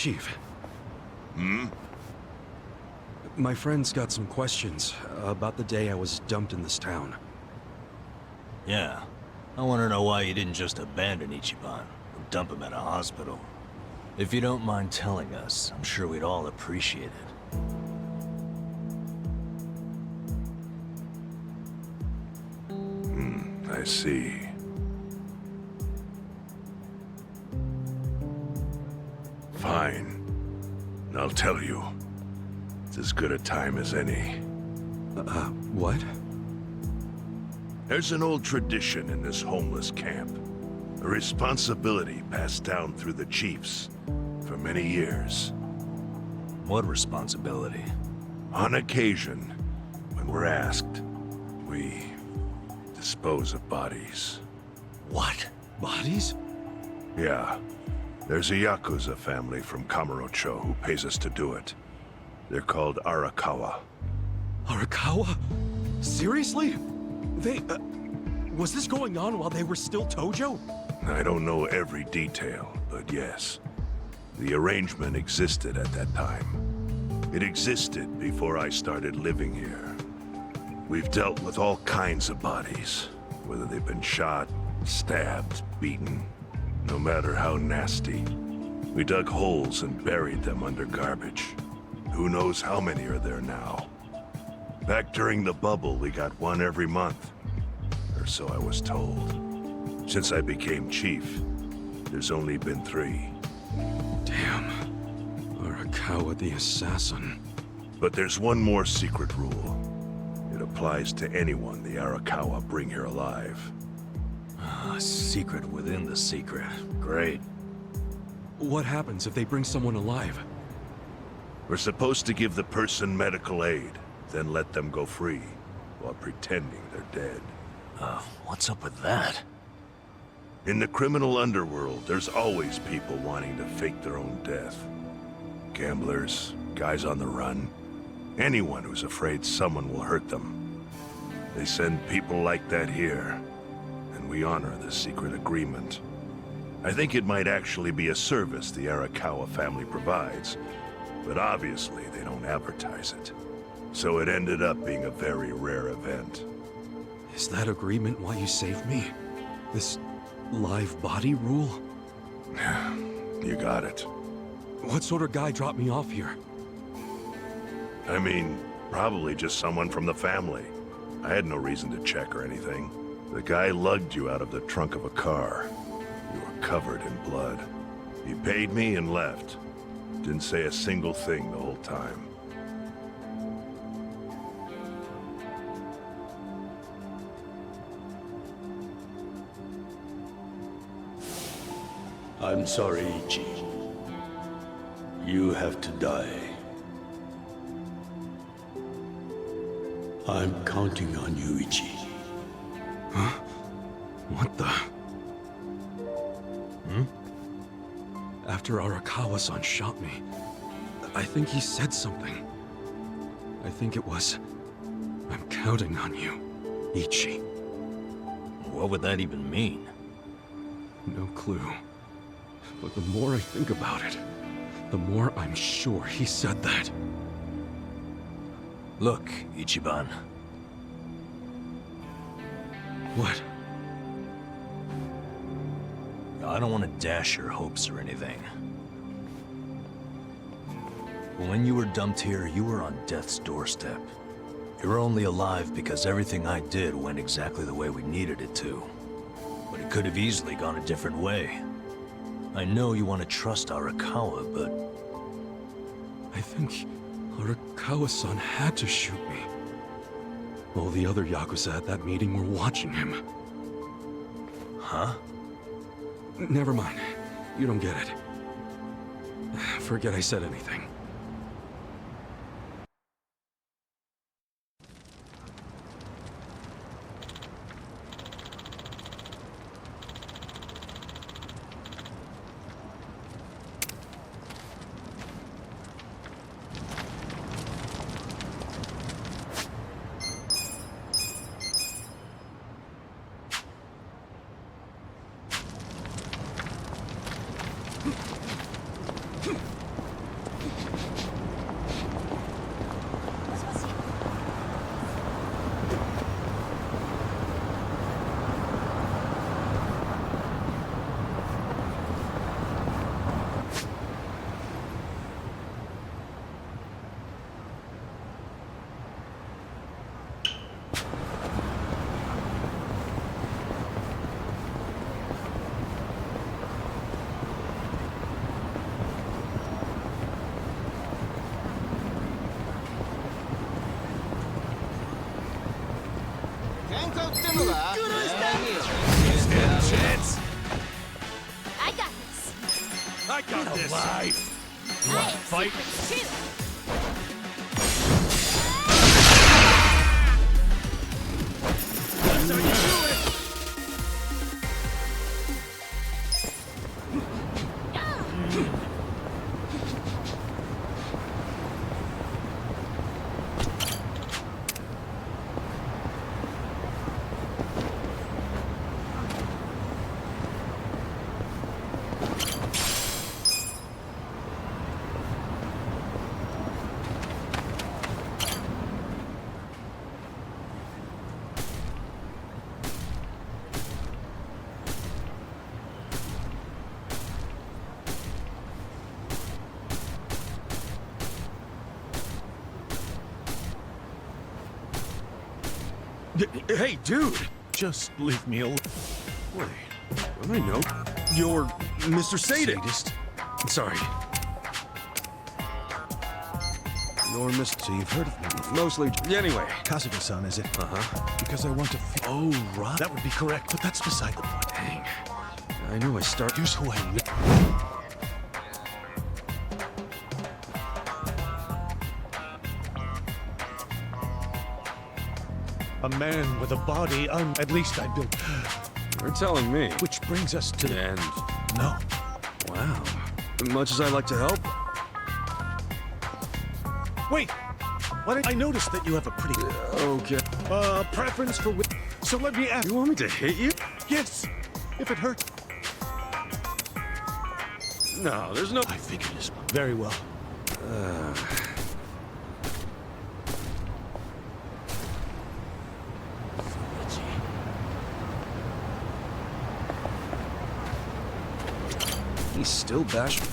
Chief. Hmm? My friend's got some questions about the day I was dumped in this town. Yeah. I want to know why you didn't just abandon Ichiban or dump him at a hospital. If you don't mind telling us, I'm sure we'd all appreciate it. I see. Fine. I'll tell you. It's as good a time as any. What? There's an old tradition in this homeless camp. A responsibility passed down through the chiefs for many years. What responsibility? On occasion, when we're asked, we dispose of bodies. What? Bodies? Yeah. There's a Yakuza family from Kamurocho who pays us to do it. They're called Arakawa. Arakawa? Seriously? They, was this going on while they were still Tojo? I don't know every detail, but yes. The arrangement existed at that time. It existed before I started living here. We've dealt with all kinds of bodies, whether they've been shot, stabbed, beaten, no matter how nasty. We dug holes and buried them under garbage. Who knows how many are there now? Back during the bubble, we got one every month. Or so I was told. Since I became chief, there's only been 3. Damn. Arakawa the assassin. But there's one more secret rule. It applies to anyone the Arakawa bring here alive. A secret within the secret. Great. What happens if they bring someone alive? We're supposed to give the person medical aid, then let them go free, while pretending they're dead. What's up with that? In the criminal underworld, there's always people wanting to fake their own death. Gamblers, guys on the run, anyone who's afraid someone will hurt them. They send people like that here, and we honor the secret agreement. I think it might actually be a service the Arakawa family provides, but obviously they don't advertise it. So it ended up being a very rare event. Is that agreement why you saved me? This live body rule? You got it. What sort of guy dropped me off here? I mean, probably just someone from the family. I had no reason to check or anything. The guy lugged you out of the trunk of a car. You were covered in blood. He paid me and left. Didn't say a single thing the whole time. I'm sorry, Ichi. You have to die. I'm counting on you, Ichi. Huh? What the? After Arakawa-san shot me, I think he said something. I think it was, I'm counting on you, Ichi. What would that even mean? No clue. But the more I think about it, the more I'm sure he said that. Look, Ichiban. What? I don't want to dash your hopes or anything. When you were dumped here, you were on death's doorstep. You were only alive because everything I did went exactly the way we needed it to. But it could have easily gone a different way. I know you want to trust Arakawa, but... I think Arakawa-san had to shoot me. All the other Yakuza at that meeting were watching him. Huh? Never mind. You don't get it. Forget I said anything. got this. I have fight? secrets too. That's how you do it. Hey, dude! Just leave me alone. Wait, I know. You're Mr. Sadist. Sadist? Sorry. You're Mr. So you've heard of me? Mostly. Anyway. Kasuga-san, is it? Uh-huh. Because I want to Oh, right. That would be correct, but that's beside the point. Dang. I knew I started. Here's who I know. A man with a body at least I built. You're telling me. Which brings us to the And No. wow. Much as I'd like to help. Wait! I noticed that you have a pretty Okay. preference for so let me ask. You want me to hit you? Yes! If it hurts. No, there's no. I figured as much. Very well. He's still bashful.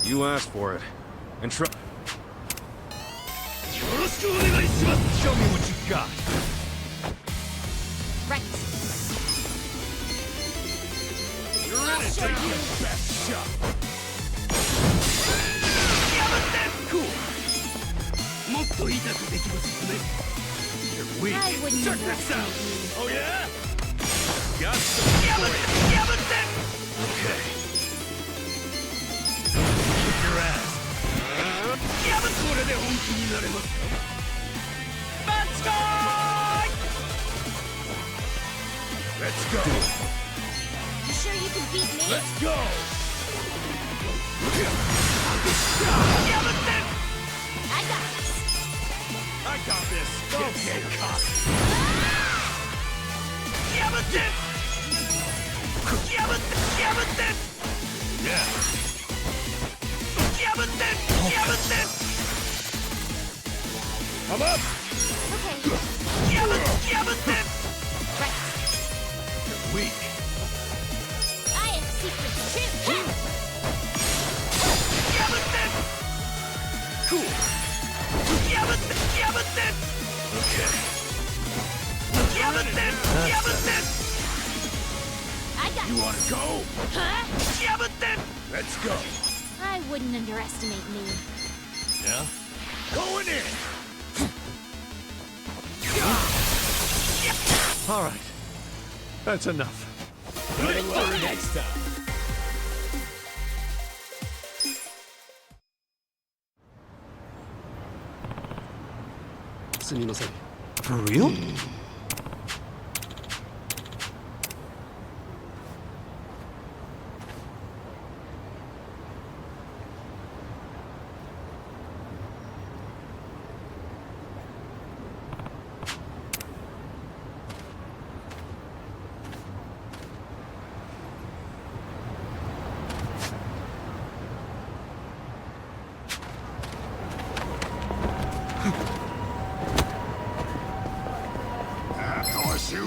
You asked for it. And try. Show me what you got. Right. You're in I'll it show now. you. Best shot. Cool. You're weak. I wouldn't Check this underestimate out. you. Oh yeah? Got some for you. Okay. Kick your ass. Let's go. You sure you can beat me? Let's go. I got this. I got this. Don't get cocky. Yeah. I'm up. Okay. Right. You're weak. I have secrets too. Cool. Okay. I got You this. wanna go? Huh? Let's go. I wouldn't underestimate me. Yeah? Going in. All right. That's enough. Victory next time. For real?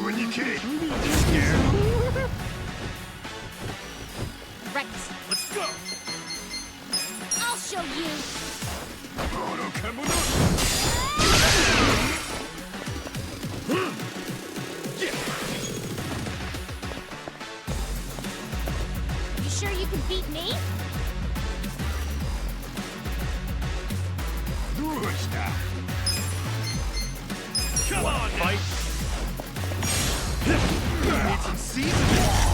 When you kick. Scared? Right. Let's go. I'll show you. You sure you can beat me? Come on, fight. Need some seasoning.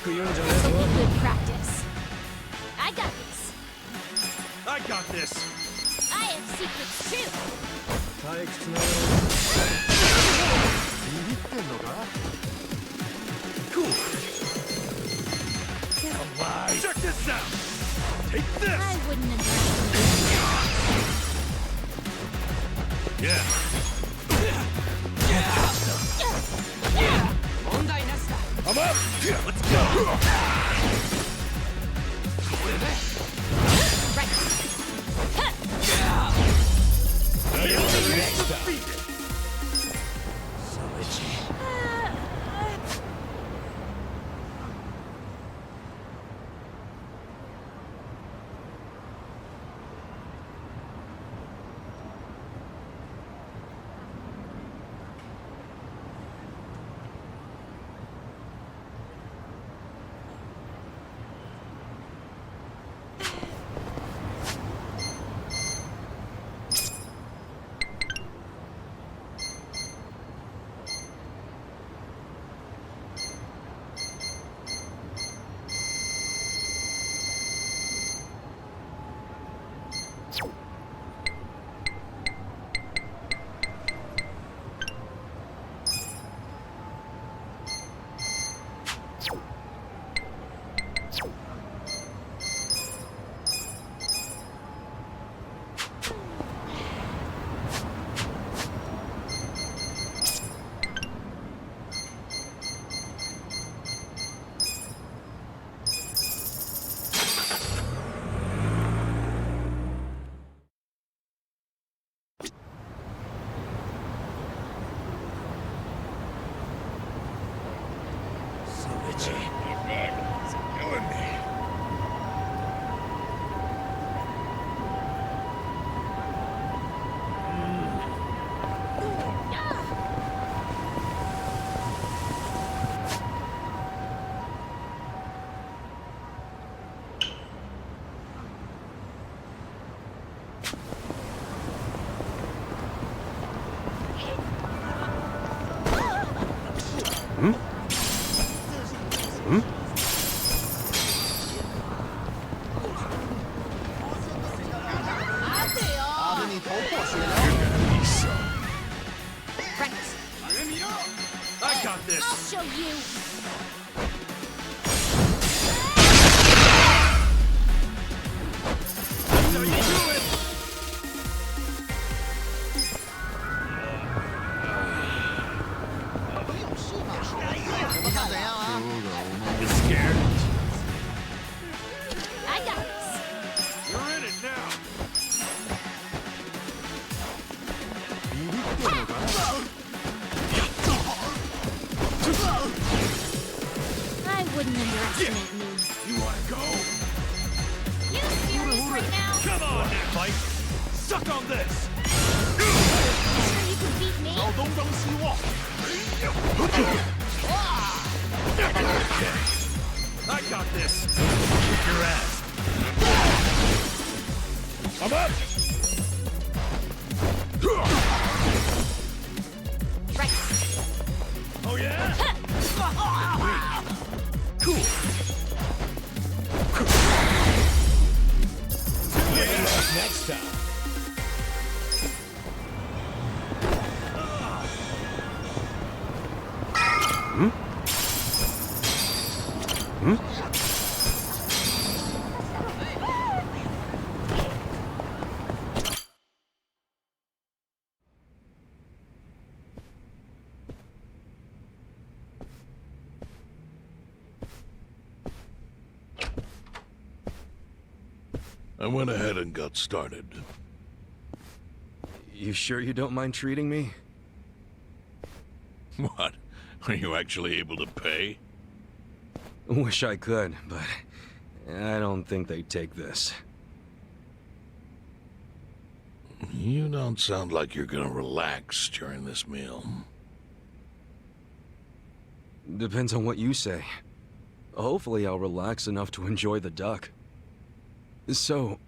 This will be good practice. I got this. I got this! I have secrets too. Cool. Get alive! Check this out! Take this! I wouldn't underestimate Yeah. I'm up! Let's go! Right. Right. I got this! I'll show you. That's how you do it! You scared? I got this. You're in it now! I wouldn't underestimate me. You wanna go? You serious right now? Come on, fight! Suck on this! You sure you can beat me? I got this! Kick your ass! I'm up! Right. Oh yeah? Cool! Next time! I went ahead and got started. You sure you don't mind treating me? What? Are you actually able to pay? Wish I could, but I don't think they'd take this. You don't sound like you're gonna relax during this meal. Depends on what you say. Hopefully I'll relax enough to enjoy the duck. So,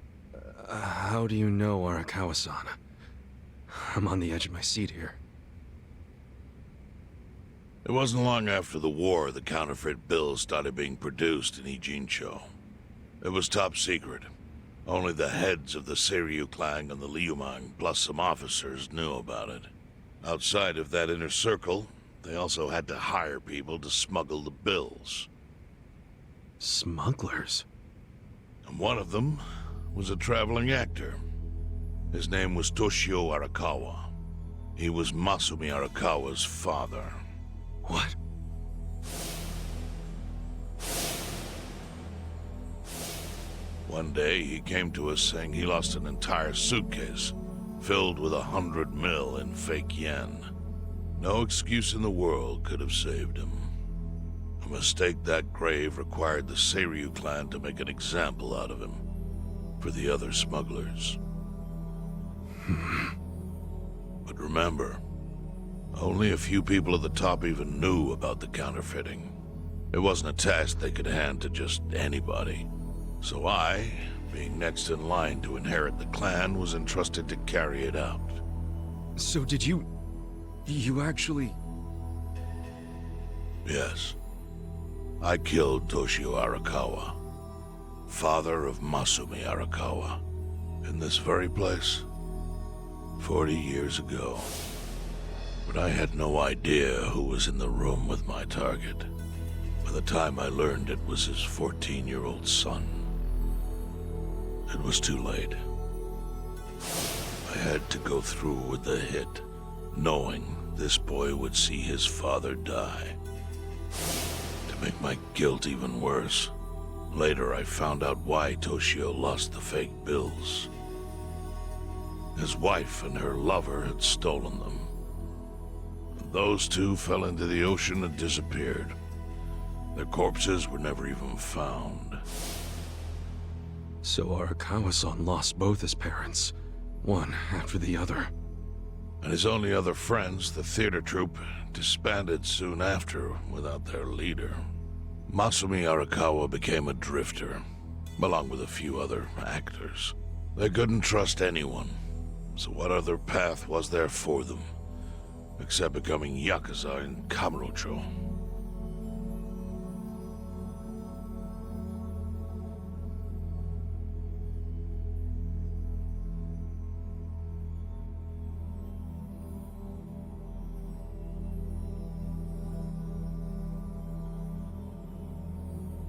how do you know Arakawa-san? I'm on the edge of my seat here. It wasn't long after the war the counterfeit bills started being produced in Ijincho. It was top secret. Only the heads of the Seiryu Clan and the Liumang, plus some officers, knew about it. Outside of that inner circle, they also had to hire people to smuggle the bills. Smugglers? And one of them was a traveling actor. His name was Toshio Arakawa. He was Masumi Arakawa's father. What? One day, he came to us saying he lost an entire suitcase, filled with 100 mil in fake yen. No excuse in the world could have saved him. A mistake that grave required the Seiryu Clan to make an example out of him, for the other smugglers. But remember, only a few people at the top even knew about the counterfeiting. It wasn't a task they could hand to just anybody. So I, being next in line to inherit the clan, was entrusted to carry it out. So did you... you actually... Yes. I killed Toshio Arakawa, father of Masumi Arakawa, in this very place, 40 years ago. But I had no idea who was in the room with my target. By the time I learned it was his 14-year-old son. It was too late. I had to go through with the hit, knowing this boy would see his father die. To make my guilt even worse, later I found out why Toshio lost the fake bills. His wife and her lover had stolen them. Those two fell into the ocean and disappeared. Their corpses were never even found. So Arakawa-san lost both his parents, one after the other. And his only other friends, the theater troupe, disbanded soon after without their leader. Masumi Arakawa became a drifter, along with a few other actors. They couldn't trust anyone, so what other path was there for them, except becoming Yakuza in Kamurocho?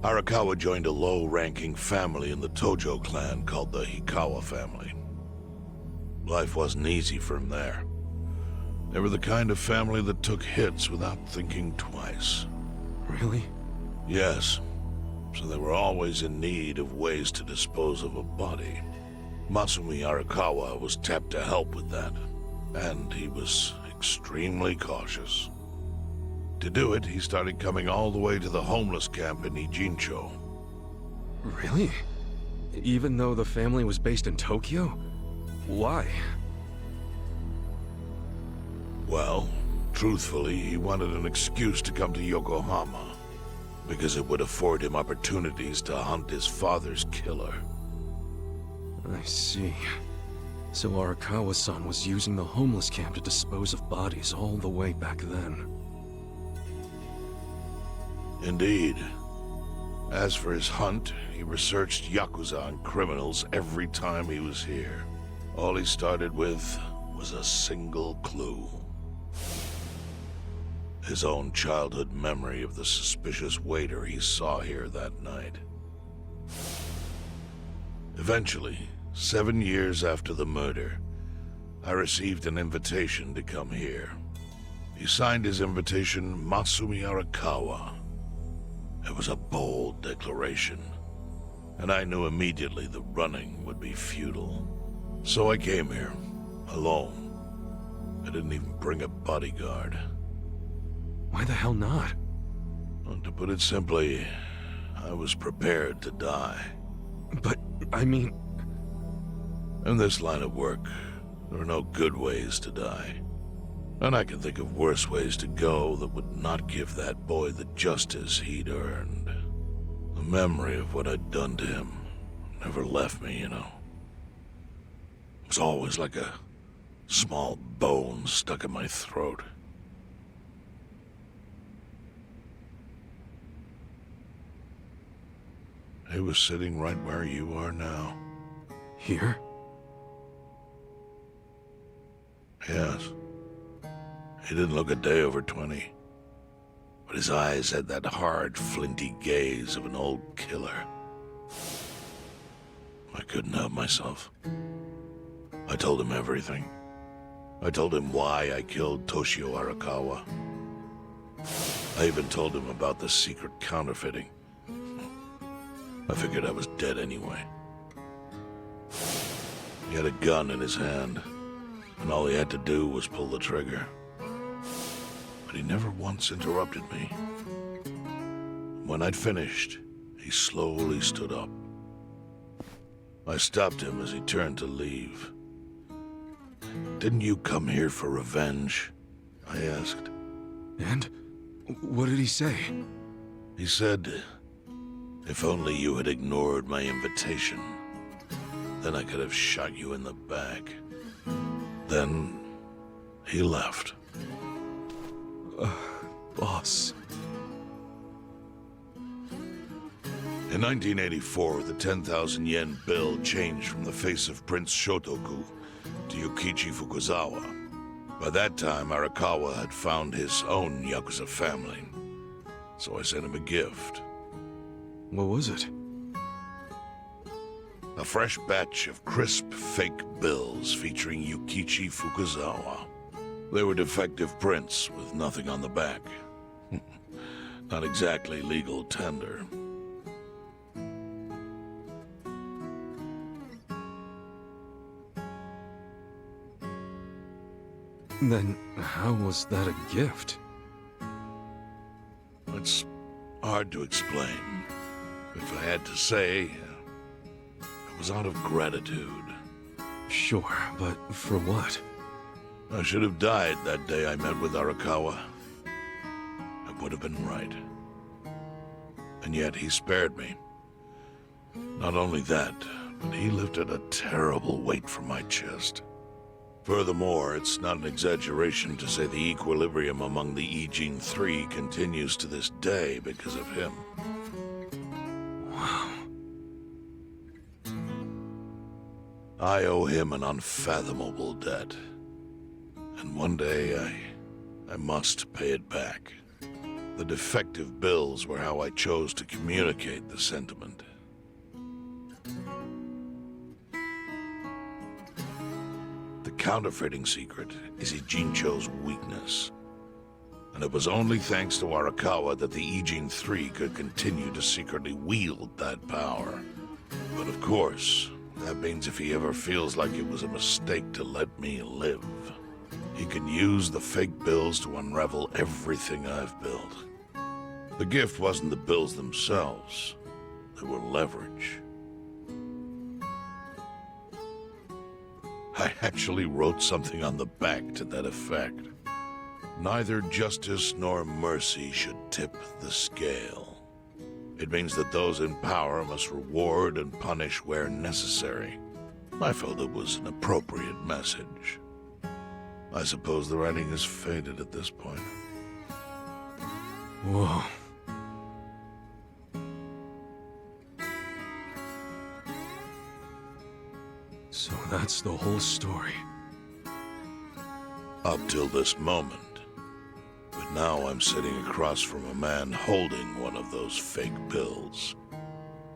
Arakawa joined a low-ranking family in the Tojo clan called the Hikawa family. Life wasn't easy for him there. They were the kind of family that took hits without thinking twice. Really? Yes. So they were always in need of ways to dispose of a body. Masumi Arakawa was tapped to help with that, and he was extremely cautious. To do it, he started coming all the way to the homeless camp in Ijincho. Really? Even though the family was based in Tokyo? Why? Well, truthfully, he wanted an excuse to come to Yokohama, because it would afford him opportunities to hunt his father's killer. I see. So Arakawa-san was using the homeless camp to dispose of bodies all the way back then. Indeed. As for his hunt, he researched Yakuza and criminals every time he was here. All he started with was a single clue. His own childhood memory of the suspicious waiter he saw here that night. Eventually, 7 years after the murder, I received an invitation to come here. He signed his invitation Masumi Arakawa. It was a bold declaration, and I knew immediately the running would be futile. So I came here, alone. I didn't even bring a bodyguard. Why the hell not? Well, to put it simply, I was prepared to die. But, I mean... In this line of work, there are no good ways to die. And I can think of worse ways to go that would not give that boy the justice he'd earned. The memory of what I'd done to him never left me, you know. It was always like a small bone stuck in my throat. He was sitting right where you are now. Here? Yes. He didn't look a day over 20. But his eyes had that hard, flinty gaze of an old killer. I couldn't help myself. I told him everything. I told him why I killed Toshio Arakawa. I even told him about the secret counterfeiting. I figured I was dead anyway. He had a gun in his hand, and all he had to do was pull the trigger. But he never once interrupted me. When I'd finished, he slowly stood up. I stopped him as he turned to leave. "Didn't you come here for revenge?" I asked. And? What did he say? He said, "If only you had ignored my invitation, then I could have shot you in the back." Then he left. Boss. In 1984, the 10,000 yen bill changed from the face of Prince Shotoku to Yukichi Fukuzawa. By that time, Arakawa had found his own Yakuza family, so I sent him a gift. What was it? A fresh batch of crisp, fake bills featuring Yukichi Fukuzawa. They were defective prints with nothing on the back. Not exactly legal tender. Then how was that a gift? It's hard to explain. If I had to say, it was out of gratitude. Sure, but for what? I should have died that day I met with Arakawa. I would have been right. And yet he spared me. Not only that, but he lifted a terrible weight from my chest. Furthermore, it's not an exaggeration to say the equilibrium among the Ijin Three continues to this day because of him. Wow. I owe him an unfathomable debt. And one day, I must pay it back. The defective bills were how I chose to communicate the sentiment. The counterfeiting secret is Ijincho's weakness. And it was only thanks to Arakawa that the Ijin Three could continue to secretly wield that power. But of course, that means if he ever feels like it was a mistake to let me live, he can use the fake bills to unravel everything I've built. The gift wasn't the bills themselves. They were leverage. I actually wrote something on the back to that effect. Neither justice nor mercy should tip the scale. It means that those in power must reward and punish where necessary. I felt it was an appropriate message. I suppose the writing is faded at this point. Whoa. So that's the whole story. Up till this moment. But now I'm sitting across from a man holding one of those fake bills.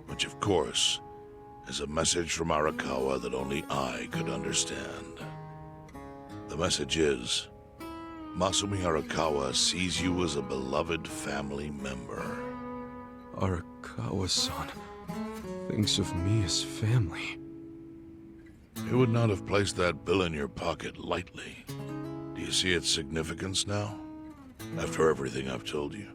Which, of course, is a message from Arakawa that only I could understand. The message is, Masumi Arakawa sees you as a beloved family member. Arakawa-san thinks of me as family. He would not have placed that bill in your pocket lightly. Do you see its significance now? After everything I've told you?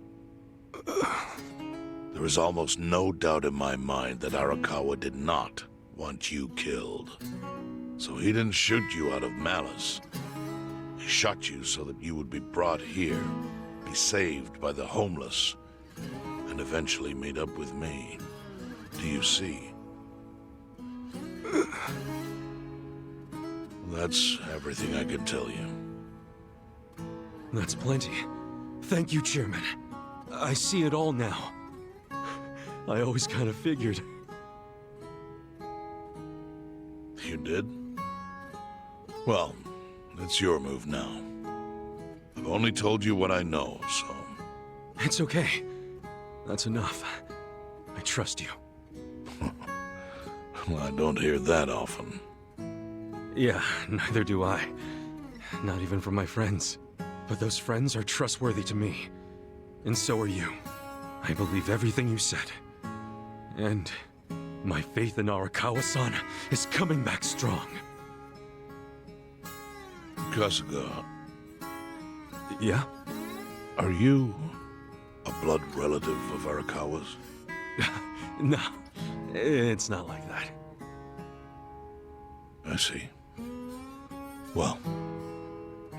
There is almost no doubt in my mind that Arakawa did not want you killed. So he didn't shoot you out of malice. He shot you so that you would be brought here, be saved by the homeless, and eventually meet up with me. Do you see? That's everything I can tell you. That's plenty. Thank you, Chairman. I see it all now. I always kind of figured. You did? Well, it's your move now. I've only told you what I know, so... It's okay. That's enough. I trust you. Well, I don't hear that often. Yeah, neither do I. Not even from my friends. But those friends are trustworthy to me. And so are you. I believe everything you said. And my faith in Arakawa-san is coming back strong. Kasuga, Yeah? are you a blood relative of Arakawa's? No, it's not like that. I see. Well,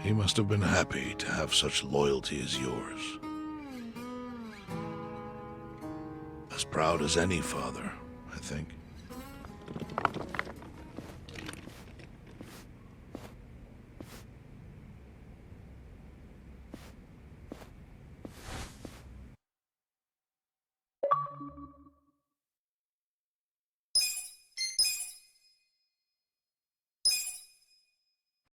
he must have been happy to have such loyalty as yours. As proud as any father, I think.